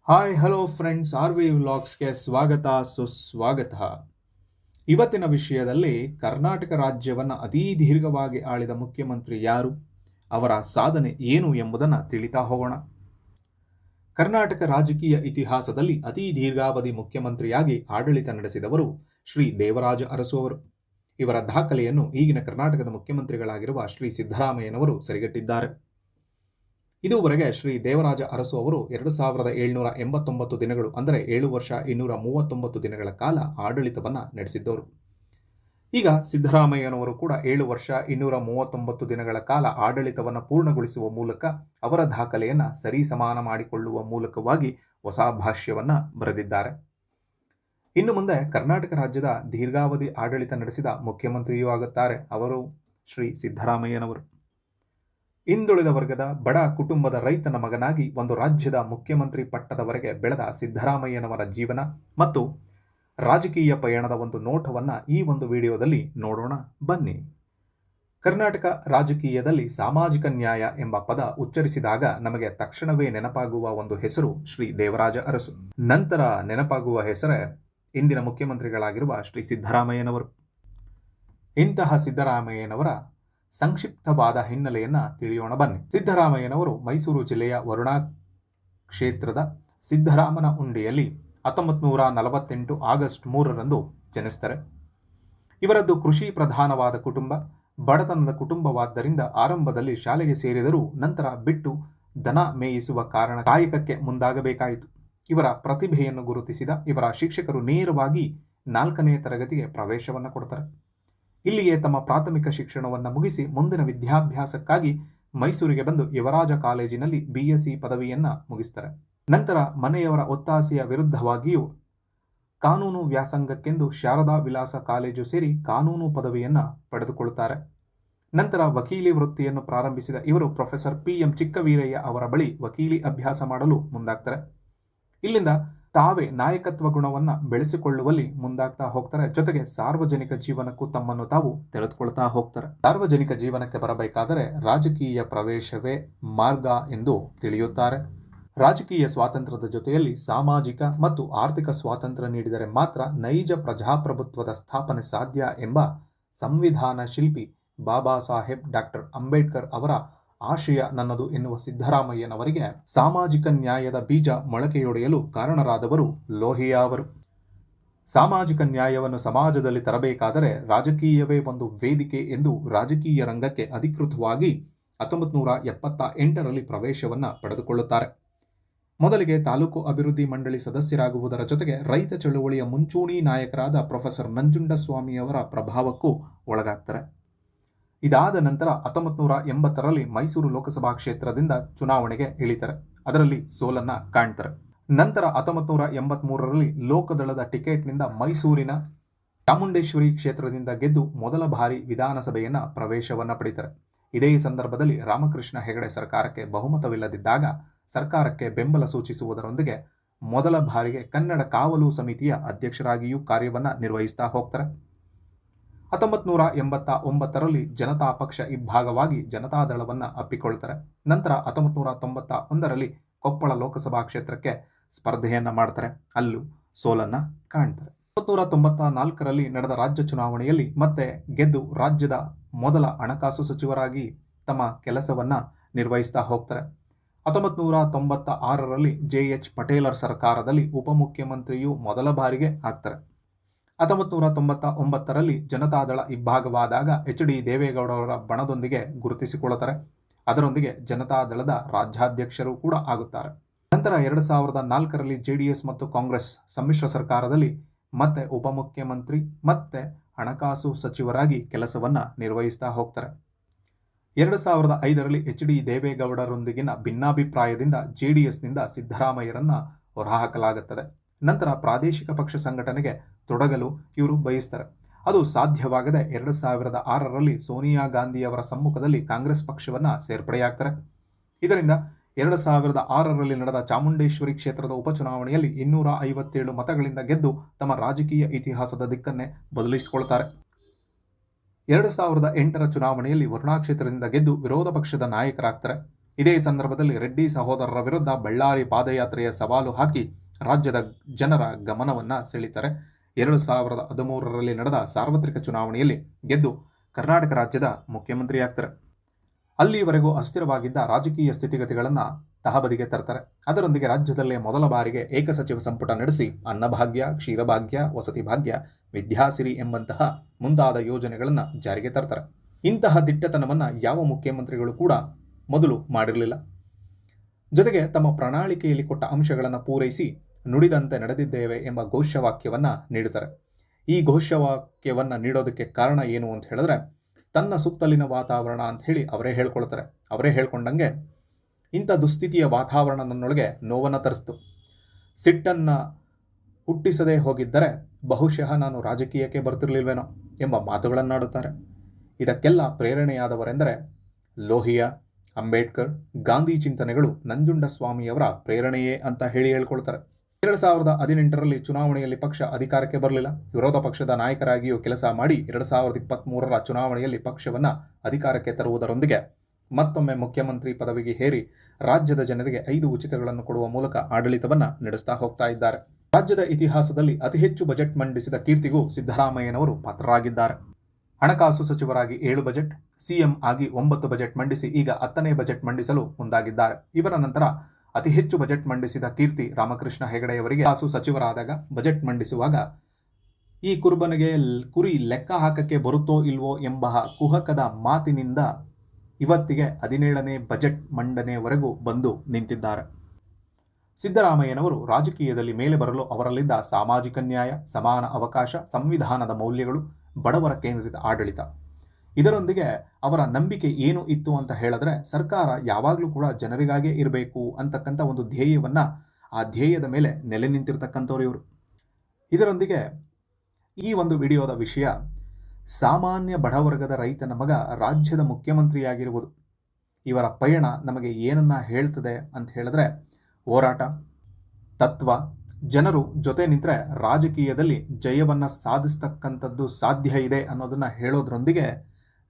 Hi hello friends, R V ವ್ಲಾಗ್ಸ್ಗೆ ಸ್ವಾಗತ ಸುಸ್ವಾಗತ. ಇವತ್ತಿನ ವಿಷಯದಲ್ಲಿ ಕರ್ನಾಟಕ ರಾಜ್ಯವನ್ನು ಅತೀ ದೀರ್ಘವಾಗಿ ಆಳಿದ ಮುಖ್ಯಮಂತ್ರಿ ಯಾರು, ಅವರ ಸಾಧನೆ ಏನು ಎಂಬುದನ್ನು ತಿಳಿತಾ ಹೋಗೋಣ. ಕರ್ನಾಟಕ ರಾಜಕೀಯ ಇತಿಹಾಸದಲ್ಲಿ ಅತೀ ದೀರ್ಘಾವಧಿ ಮುಖ್ಯಮಂತ್ರಿಯಾಗಿ ಆಡಳಿತ ನಡೆಸಿದವರು ಶ್ರೀ ದೇವರಾಜ ಅರಸು ಅವರು. ಇವರ ದಾಖಲೆಯನ್ನು ಈಗಿನ ಕರ್ನಾಟಕದ ಮುಖ್ಯಮಂತ್ರಿಗಳಾಗಿರುವ ಶ್ರೀ ಸಿದ್ದರಾಮಯ್ಯನವರು ಸರಿಗಟ್ಟಿದ್ದಾರೆ. ಇದುವರೆಗೆ ಶ್ರೀ ದೇವರಾಜ ಅರಸು ಅವರು 2789 ದಿನಗಳು, ಅಂದರೆ 7 ವರ್ಷ 239 ದಿನಗಳ ಕಾಲ ಆಡಳಿತವನ್ನು ನಡೆಸಿದ್ದವರು. ಈಗ ಸಿದ್ದರಾಮಯ್ಯನವರು ಕೂಡ 7 ವರ್ಷ 239 ದಿನಗಳ ಕಾಲ ಆಡಳಿತವನ್ನು ಪೂರ್ಣಗೊಳಿಸುವ ಮೂಲಕ ಅವರ ದಾಖಲೆಯನ್ನು ಸರಿಸಮಾನ ಮಾಡಿಕೊಳ್ಳುವ ಮೂಲಕವಾಗಿ ಹೊಸ ಭಾಷ್ಯವನ್ನು ಬರೆದಿದ್ದಾರೆ. ಇನ್ನು ಮುಂದೆ ಕರ್ನಾಟಕ ರಾಜ್ಯದ ದೀರ್ಘಾವಧಿ ಆಡಳಿತ ನಡೆಸಿದ ಮುಖ್ಯಮಂತ್ರಿಯೂ ಆಗುತ್ತಾರೆ ಅವರು ಶ್ರೀ ಸಿದ್ದರಾಮಯ್ಯನವರು. ಹಿಂದುಳಿದ ವರ್ಗದ ಬಡ ಕುಟುಂಬದ ರೈತನ ಮಗನಾಗಿ ಒಂದು ರಾಜ್ಯದ ಮುಖ್ಯಮಂತ್ರಿ ಪಟ್ಟದವರೆಗೆ ಬೆಳೆದ ಸಿದ್ದರಾಮಯ್ಯನವರ ಜೀವನ ಮತ್ತು ರಾಜಕೀಯ ಪಯಣದ ಒಂದು ನೋಟವನ್ನು ಈ ಒಂದು ವಿಡಿಯೋದಲ್ಲಿ ನೋಡೋಣ ಬನ್ನಿ. ಕರ್ನಾಟಕ ರಾಜಕೀಯದಲ್ಲಿ ಸಾಮಾಜಿಕ ನ್ಯಾಯ ಎಂಬ ಪದ ಉಚ್ಚರಿಸಿದಾಗ ನಮಗೆ ತಕ್ಷಣವೇ ನೆನಪಾಗುವ ಒಂದು ಹೆಸರು ಶ್ರೀ ದೇವರಾಜ ಅರಸು. ನಂತರ ನೆನಪಾಗುವ ಹೆಸರೇ ಇಂದಿನ ಮುಖ್ಯಮಂತ್ರಿಗಳಾಗಿರುವ ಶ್ರೀ ಸಿದ್ದರಾಮಯ್ಯನವರು. ಇಂತಹ ಸಿದ್ದರಾಮಯ್ಯನವರ ಸಂಕ್ಷಿಪ್ತವಾದ ಹಿನ್ನೆಲೆಯನ್ನು ತಿಳಿಯೋಣ ಬನ್ನಿ. ಸಿದ್ದರಾಮಯ್ಯನವರು ಮೈಸೂರು ಜಿಲ್ಲೆಯ ವರುಣಾ ಕ್ಷೇತ್ರದ ಸಿದ್ದರಾಮನ ಉಂಡಿಯಲ್ಲಿ 1948 ಆಗಸ್ಟ್ 3ರಂದು ಜನಿಸ್ತಾರೆ. ಇವರದ್ದು ಕೃಷಿ ಪ್ರಧಾನವಾದ ಕುಟುಂಬ. ಬಡತನದ ಕುಟುಂಬವಾದ್ದರಿಂದ ಆರಂಭದಲ್ಲಿ ಶಾಲೆಗೆ ಸೇರಿದರೂ ನಂತರ ಬಿಟ್ಟು ದನ ಮೇಯಿಸುವ ಕಾರಣ ಕಾಯಕಕ್ಕೆ ಮುಂದಾಗಬೇಕಾಯಿತು. ಇವರ ಪ್ರತಿಭೆಯನ್ನು ಗುರುತಿಸಿದ ಇವರ ಶಿಕ್ಷಕರು ನೇರವಾಗಿ 4ನೇ ತರಗತಿಗೆ ಪ್ರವೇಶವನ್ನು ಕೊಡ್ತಾರೆ. ಇಲ್ಲಿಯೇ ತಮ್ಮ ಪ್ರಾಥಮಿಕ ಶಿಕ್ಷಣವನ್ನು ಮುಗಿಸಿ ಮುಂದಿನ ವಿದ್ಯಾಭ್ಯಾಸಕ್ಕಾಗಿ ಮೈಸೂರಿಗೆ ಬಂದು ಯುವರಾಜ ಕಾಲೇಜಿನಲ್ಲಿ BSc ಪದವಿಯನ್ನು ಮುಗಿಸ್ತಾರೆ. ನಂತರ ಮನೆಯವರ ಒತ್ತಾಸೆಯ ವಿರುದ್ಧವಾಗಿಯೂ ಕಾನೂನು ವ್ಯಾಸಂಗಕ್ಕೆಂದು ಶಾರದಾ ವಿಲಾಸ ಕಾಲೇಜು ಸೇರಿ ಕಾನೂನು ಪದವಿಯನ್ನು ಪಡೆದುಕೊಳ್ಳುತ್ತಾರೆ. ನಂತರ ವಕೀಲಿ ವೃತ್ತಿಯನ್ನು ಪ್ರಾರಂಭಿಸಿದ ಇವರು ಪ್ರೊಫೆಸರ್ PM ಚಿಕ್ಕವೀರಯ್ಯ ಅವರ ಬಳಿ ವಕೀಲಿ ಅಭ್ಯಾಸ ಮಾಡಲು ಮುಂದಾಗ್ತಾರೆ. ಇಲ್ಲಿಂದ ತಾವೇ ನಾಯಕತ್ವ ಗುಣವನ್ನು ಬೆಳೆಸಿಕೊಳ್ಳುವಲ್ಲಿ ಮುಂದಾಗ್ತಾ ಹೋಗ್ತಾರೆ. ಜೊತೆಗೆ ಸಾರ್ವಜನಿಕ ಜೀವನಕ್ಕೂ ತಮ್ಮನ್ನು ತಾವು ತೆರೆದುಕೊಳ್ತಾ ಹೋಗ್ತಾರೆ. ಸಾರ್ವಜನಿಕ ಜೀವನಕ್ಕೆ ಬರಬೇಕಾದರೆ ರಾಜಕೀಯ ಪ್ರವೇಶವೇ ಮಾರ್ಗ ಎಂದು ತಿಳಿಯುತ್ತಾರೆ. ರಾಜಕೀಯ ಸ್ವಾತಂತ್ರ್ಯದ ಜೊತೆಯಲ್ಲಿ ಸಾಮಾಜಿಕ ಮತ್ತು ಆರ್ಥಿಕ ಸ್ವಾತಂತ್ರ್ಯ ನೀಡಿದರೆ ಮಾತ್ರ ನೈಜ ಪ್ರಜಾಪ್ರಭುತ್ವದ ಸ್ಥಾಪನೆ ಸಾಧ್ಯ ಎಂಬ ಸಂವಿಧಾನ ಶಿಲ್ಪಿ ಬಾಬಾ ಸಾಹೇಬ್ ಡಾಕ್ಟರ್ ಅಂಬೇಡ್ಕರ್ ಅವರ ಆಶಯ ನನ್ನದು ಎನ್ನುವ ಸಿದ್ದರಾಮಯ್ಯನವರಿಗೆ ಸಾಮಾಜಿಕ ನ್ಯಾಯದ ಬೀಜ ಮೊಳಕೆಯೊಡೆಯಲು ಕಾರಣರಾದವರು ಲೋಹಿಯಾ ಅವರು. ಸಾಮಾಜಿಕ ನ್ಯಾಯವನ್ನು ಸಮಾಜದಲ್ಲಿ ತರಬೇಕಾದರೆ ರಾಜಕೀಯವೇ ಒಂದು ವೇದಿಕೆ ಎಂದು ರಾಜಕೀಯ ರಂಗಕ್ಕೆ ಅಧಿಕೃತವಾಗಿ 1978ರಲ್ಲಿ ಪ್ರವೇಶವನ್ನು ಪಡೆದುಕೊಳ್ಳುತ್ತಾರೆ. ಮೊದಲಿಗೆ ತಾಲೂಕು ಅಭಿವೃದ್ಧಿ ಮಂಡಳಿ ಸದಸ್ಯರಾಗುವುದರ ಜೊತೆಗೆ ರೈತ ಚಳುವಳಿಯ ಮುಂಚೂಣಿ ನಾಯಕರಾದ ಪ್ರೊಫೆಸರ್ ನಂಜುಂಡಸ್ವಾಮಿಯವರ ಪ್ರಭಾವಕ್ಕೂ ಒಳಗಾಗ್ತಾರೆ. ಇದಾದ ನಂತರ 1980ರಲ್ಲಿ ಮೈಸೂರು ಲೋಕಸಭಾ ಕ್ಷೇತ್ರದಿಂದ ಚುನಾವಣೆಗೆ ಇಳಿತಾರೆ. ಅದರಲ್ಲಿ ಸೋಲನ್ನು ಕಾಣ್ತಾರೆ. ನಂತರ 1983ರಲ್ಲಿ ಲೋಕದಳದ ಟಿಕೆಟ್ನಿಂದ ಮೈಸೂರಿನ ಚಾಮುಂಡೇಶ್ವರಿ ಕ್ಷೇತ್ರದಿಂದ ಗೆದ್ದು ಮೊದಲ ಬಾರಿ ವಿಧಾನಸಭೆಯನ್ನು ಪ್ರವೇಶವನ್ನು ಪಡೀತಾರೆ. ಇದೇ ಸಂದರ್ಭದಲ್ಲಿ ರಾಮಕೃಷ್ಣ ಹೆಗಡೆ ಸರ್ಕಾರಕ್ಕೆ ಬಹುಮತವಿಲ್ಲದಿದ್ದಾಗ ಸರ್ಕಾರಕ್ಕೆ ಬೆಂಬಲ ಸೂಚಿಸುವುದರೊಂದಿಗೆ ಮೊದಲ ಬಾರಿಗೆ ಕನ್ನಡ ಕಾವಲು ಸಮಿತಿಯ ಅಧ್ಯಕ್ಷರಾಗಿಯೂ ಕಾರ್ಯವನ್ನು ನಿರ್ವಹಿಸ್ತಾ ಹೋಗ್ತಾರೆ. 1989ರಲ್ಲಿ ಜನತಾ ಪಕ್ಷ ಇಬ್ಬಾಗವಾಗಿ ಜನತಾದಳವನ್ನು ಅಪ್ಪಿಕೊಳ್ತಾರೆ. ನಂತರ 1991ರಲ್ಲಿ ಕೊಪ್ಪಳ ಲೋಕಸಭಾ ಕ್ಷೇತ್ರಕ್ಕೆ ಸ್ಪರ್ಧೆಯನ್ನು ಮಾಡ್ತಾರೆ. ಅಲ್ಲೂ ಸೋಲನ್ನು ಕಾಣ್ತಾರೆ. 1994ರಲ್ಲಿ ನಡೆದ ರಾಜ್ಯ ಚುನಾವಣೆಯಲ್ಲಿ ಮತ್ತೆ ಗೆದ್ದು ರಾಜ್ಯದ ಮೊದಲ ಹಣಕಾಸು ಸಚಿವರಾಗಿ ತಮ್ಮ ಕೆಲಸವನ್ನು ನಿರ್ವಹಿಸ್ತಾ ಹೋಗ್ತಾರೆ. 1996ರಲ್ಲಿ JH ಪಟೇಲರ ಸರ್ಕಾರದಲ್ಲಿ ಉಪಮುಖ್ಯಮಂತ್ರಿಯೂ ಮೊದಲ ಬಾರಿಗೆ ಆಗ್ತಾರೆ. 1999ರಲ್ಲಿ ಜನತಾದಳ ಇಬ್ಬಾಗವಾದಾಗ HD ದೇವೇಗೌಡರವರ ಬಣದೊಂದಿಗೆ ಗುರುತಿಸಿಕೊಳ್ಳುತ್ತಾರೆ. ಅದರೊಂದಿಗೆ ಜನತಾದಳದ ರಾಜ್ಯಾಧ್ಯಕ್ಷರು ಕೂಡ ಆಗುತ್ತಾರೆ. ನಂತರ 2004ರಲ್ಲಿ JDS ಮತ್ತು ಕಾಂಗ್ರೆಸ್ ಸಮ್ಮಿಶ್ರ ಸರ್ಕಾರದಲ್ಲಿ ಮತ್ತೆ ಉಪಮುಖ್ಯಮಂತ್ರಿ ಮತ್ತೆ ಹಣಕಾಸು ಸಚಿವರಾಗಿ ಕೆಲಸವನ್ನು ನಿರ್ವಹಿಸ್ತಾ ಹೋಗ್ತಾರೆ. 2005ರಲ್ಲಿ HD ದೇವೇಗೌಡರೊಂದಿಗಿನ ಭಿನ್ನಾಭಿಪ್ರಾಯದಿಂದ JDSನಿಂದ ಸಿದ್ದರಾಮಯ್ಯರನ್ನು ಹೊರಹಾಕಲಾಗುತ್ತದೆ. ನಂತರ ಪ್ರಾದೇಶಿಕ ಪಕ್ಷ ಸಂಘಟನೆಗೆ ತೊಡಗಲು ಇವರು ಬಯಸ್ತಾರೆ. ಅದು ಸಾಧ್ಯವಾಗದೆ 2006ರಲ್ಲಿ ಸೋನಿಯಾ ಗಾಂಧಿಯವರ ಸಮ್ಮುಖದಲ್ಲಿ ಕಾಂಗ್ರೆಸ್ ಪಕ್ಷವನ್ನು ಸೇರ್ಪಡೆಯಾಗ್ತಾರೆ. ಇದರಿಂದ 2006ರಲ್ಲಿ ನಡೆದ ಚಾಮುಂಡೇಶ್ವರಿ ಕ್ಷೇತ್ರದ ಉಪಚುನಾವಣೆಯಲ್ಲಿ 257 ಮತಗಳಿಂದ ಗೆದ್ದು ತಮ್ಮ ರಾಜಕೀಯ ಇತಿಹಾಸದ ದಿಕ್ಕನ್ನೇ ಬದಲಿಸಿಕೊಳ್ತಾರೆ. 2008ರ ಚುನಾವಣೆಯಲ್ಲಿ ವರುಣಾ ಕ್ಷೇತ್ರದಿಂದ ಗೆದ್ದು ವಿರೋಧ ಪಕ್ಷದ ನಾಯಕರಾಗ್ತಾರೆ. ಇದೇ ಸಂದರ್ಭದಲ್ಲಿ ರೆಡ್ಡಿ ಸಹೋದರರ ವಿರುದ್ಧ ಬಳ್ಳಾರಿ ಪಾದಯಾತ್ರೆಯ ಸವಾಲು ಹಾಕಿ ರಾಜ್ಯದ ಜನರ ಗಮನವನ್ನು ಸೆಳೀತಾರೆ. 2013ರಲ್ಲಿ ನಡೆದ ಸಾರ್ವತ್ರಿಕ ಚುನಾವಣೆಯಲ್ಲಿ ಗೆದ್ದು ಕರ್ನಾಟಕ ರಾಜ್ಯದ ಮುಖ್ಯಮಂತ್ರಿಯಾಗ್ತಾರೆ. ಅಲ್ಲಿವರೆಗೂ ಅಸ್ಥಿರವಾಗಿದ್ದ ರಾಜಕೀಯ ಸ್ಥಿತಿಗತಿಗಳನ್ನು ತಹಬದಿಗೆ ತರ್ತಾರೆ. ಅದರೊಂದಿಗೆ ರಾಜ್ಯದಲ್ಲೇ ಮೊದಲ ಬಾರಿಗೆ ಏಕಸಚಿವ ಸಂಪುಟ ನಡೆಸಿ ಅನ್ನಭಾಗ್ಯ, ಕ್ಷೀರಭಾಗ್ಯ, ವಸತಿ ಭಾಗ್ಯ, ವಿದ್ಯಾಸಿರಿ ಎಂಬಂತಹ ಮುಂತಾದ ಯೋಜನೆಗಳನ್ನು ಜಾರಿಗೆ ತರ್ತಾರೆ. ಇಂತಹ ದಿಟ್ಟತನವನ್ನು ಯಾವ ಮುಖ್ಯಮಂತ್ರಿಗಳು ಕೂಡ ಮೊದಲು ಮಾಡಿರಲಿಲ್ಲ. ಜೊತೆಗೆ ತಮ್ಮ ಪ್ರಣಾಳಿಕೆಯಲ್ಲಿ ಕೊಟ್ಟ ಅಂಶಗಳನ್ನು ಪೂರೈಸಿ ನುಡಿದಂತೆ ನಡೆದಿದ್ದೇವೆ ಎಂಬ ಘೋಷವಾಕ್ಯವನ್ನು ನೀಡುತ್ತಾರೆ. ಈ ಘೋಷವಾಕ್ಯವನ್ನು ನೀಡೋದಕ್ಕೆ ಕಾರಣ ಏನು ಅಂತ ಹೇಳಿದ್ರೆ, ತನ್ನ ಸುತ್ತಲಿನ ವಾತಾವರಣ ಅಂತ ಹೇಳಿ ಅವರೇ ಹೇಳ್ಕೊಳ್ತಾರೆ. ಅವರೇ ಹೇಳ್ಕೊಂಡಂಗೆ ಇಂಥ ದುಸ್ಥಿತಿಯ ವಾತಾವರಣ ನನ್ನೊಳಗೆ ನೋವನ್ನು ತರಿಸ್ತು. ಸಿಟ್ಟನ್ನು ಹುಟ್ಟಿಸದೇ ಹೋಗಿದ್ದರೆ ಬಹುಶಃ ನಾನು ರಾಜಕೀಯಕ್ಕೆ ಬರ್ತಿರ್ಲಿಲ್ವೇನೋ ಎಂಬ ಮಾತುಗಳನ್ನಾಡುತ್ತಾರೆ. ಇದಕ್ಕೆಲ್ಲ ಪ್ರೇರಣೆಯಾದವರೆಂದರೆ ಲೋಹಿಯಾ, ಅಂಬೇಡ್ಕರ್, ಗಾಂಧಿ ಚಿಂತನೆಗಳು ನಂಜುಂಡಸ್ವಾಮಿಯವರ ಪ್ರೇರಣೆಯೇ ಅಂತ ಹೇಳ್ಕೊಳ್ತಾರೆ. 2018ರಲ್ಲಿ ಚುನಾವಣೆಯಲ್ಲಿ ಪಕ್ಷ ಅಧಿಕಾರಕ್ಕೆ ಬರಲಿಲ್ಲ. ವಿರೋಧ ಪಕ್ಷದ ನಾಯಕರಾಗಿಯೂ ಕೆಲಸ ಮಾಡಿ 2023ರ ಚುನಾವಣೆಯಲ್ಲಿ ಪಕ್ಷವನ್ನು ಅಧಿಕಾರಕ್ಕೆ ತರುವುದರೊಂದಿಗೆ ಮತ್ತೊಮ್ಮೆ ಮುಖ್ಯಮಂತ್ರಿ ಪದವಿಗೆ ಹೇರಿ ರಾಜ್ಯದ ಜನರಿಗೆ 5 ಉಚಿತಗಳನ್ನು ಕೊಡುವ ಮೂಲಕ ಆಡಳಿತವನ್ನು ನಡೆಸ್ತಾ ಹೋಗ್ತಾ ಇದ್ದಾರೆ. ರಾಜ್ಯದ ಇತಿಹಾಸದಲ್ಲಿ ಅತಿ ಹೆಚ್ಚು ಬಜೆಟ್ ಮಂಡಿಸಿದ ಕೀರ್ತಿಗೂ ಸಿದ್ದರಾಮಯ್ಯನವರು ಪಾತ್ರರಾಗಿದ್ದಾರೆ. ಹಣಕಾಸು ಸಚಿವರಾಗಿ 7 ಬಜೆಟ್, ಸಿಎಂ ಆಗಿ 9 ಬಜೆಟ್ ಮಂಡಿಸಿ ಈಗ 10ನೇ ಬಜೆಟ್ ಮಂಡಿಸಲು ಮುಂದಾಗಿದ್ದಾರೆ. ಇವರ ನಂತರ ಅತಿ ಹೆಚ್ಚು ಬಜೆಟ್ ಮಂಡಿಸಿದ ಕೀರ್ತಿ ರಾಮಕೃಷ್ಣ ಹೆಗಡೆಯವರಿಗೆ. ಹಣಕಾಸು ಸಚಿವರಾದಾಗ ಬಜೆಟ್ ಮಂಡಿಸುವಾಗ ಈ ಕುರುಬನಿಗೆ ಕುರಿ ಲೆಕ್ಕ ಹಾಕಕ್ಕೆ ಬರುತ್ತೋ ಇಲ್ವೋ ಎಂಬ ಕುಹಕದ ಮಾತಿನಿಂದ ಇವತ್ತಿಗೆ 17ನೇ ಬಜೆಟ್ ಮಂಡನೆಯವರೆಗೂ ಬಂದು ನಿಂತಿದ್ದಾರೆ. ಸಿದ್ದರಾಮಯ್ಯನವರು ರಾಜಕೀಯದಲ್ಲಿ ಮೇಲೆ ಬರಲು ಅವರಲ್ಲಿದ್ದ ಸಾಮಾಜಿಕ ನ್ಯಾಯ, ಸಮಾನ ಅವಕಾಶ, ಸಂವಿಧಾನದ ಮೌಲ್ಯಗಳು, ಬಡವರ ಕೇಂದ್ರಿತ ಆಡಳಿತ, ಇದರೊಂದಿಗೆ ಅವರ ನಂಬಿಕೆ ಏನು ಇತ್ತು ಅಂತ ಹೇಳಿದ್ರೆ, ಸರ್ಕಾರ ಯಾವಾಗಲೂ ಕೂಡ ಜನರಿಗಾಗೇ ಇರಬೇಕು ಅಂತಕ್ಕಂಥ ಒಂದು ಧ್ಯೇಯವನ್ನು, ಆ ಧ್ಯೇಯದ ಮೇಲೆ ನೆಲೆ ನಿಂತಿರ್ತಕ್ಕಂಥವ್ರು ಇವರು. ಇದರೊಂದಿಗೆ ಈ ಒಂದು ವಿಡಿಯೋದ ವಿಷಯ, ಸಾಮಾನ್ಯ ಬಡವರ್ಗದ ರೈತನ ಮಗ ರಾಜ್ಯದ ಮುಖ್ಯಮಂತ್ರಿಯಾಗಿರುವುದು. ಇವರ ಪಯಣ ನಮಗೆ ಏನನ್ನ ಹೇಳ್ತದೆ ಅಂತ ಹೇಳಿದ್ರೆ, ಹೋರಾಟ, ತತ್ವ, ಜನರು ಜೊತೆ ನಿಂತರೆ ರಾಜಕೀಯದಲ್ಲಿ ಜಯವನ್ನು ಸಾಧಿಸ್ತಕ್ಕಂಥದ್ದು ಸಾಧ್ಯ ಇದೆ ಅನ್ನೋದನ್ನು ಹೇಳೋದ್ರೊಂದಿಗೆ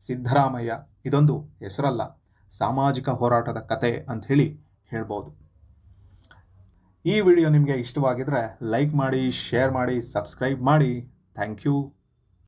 ಸಿದ್ದರಾಮಯ್ಯ ಇದೊಂದು ಹೆಸರಲ್ಲ, ಸಾಮಾಜಿಕ ಹೋರಾಟದ ಕತೆ ಅಂತ ಹೇಳಿ ಹೇಳ್ಬೋದು. ಈ ವಿಡಿಯೋ ನಿಮಗೆ ಇಷ್ಟವಾಗಿದ್ದರೆ ಲೈಕ್ ಮಾಡಿ, ಶೇರ್ ಮಾಡಿ, ಸಬ್ಸ್ಕ್ರೈಬ್ ಮಾಡಿ. Thank you.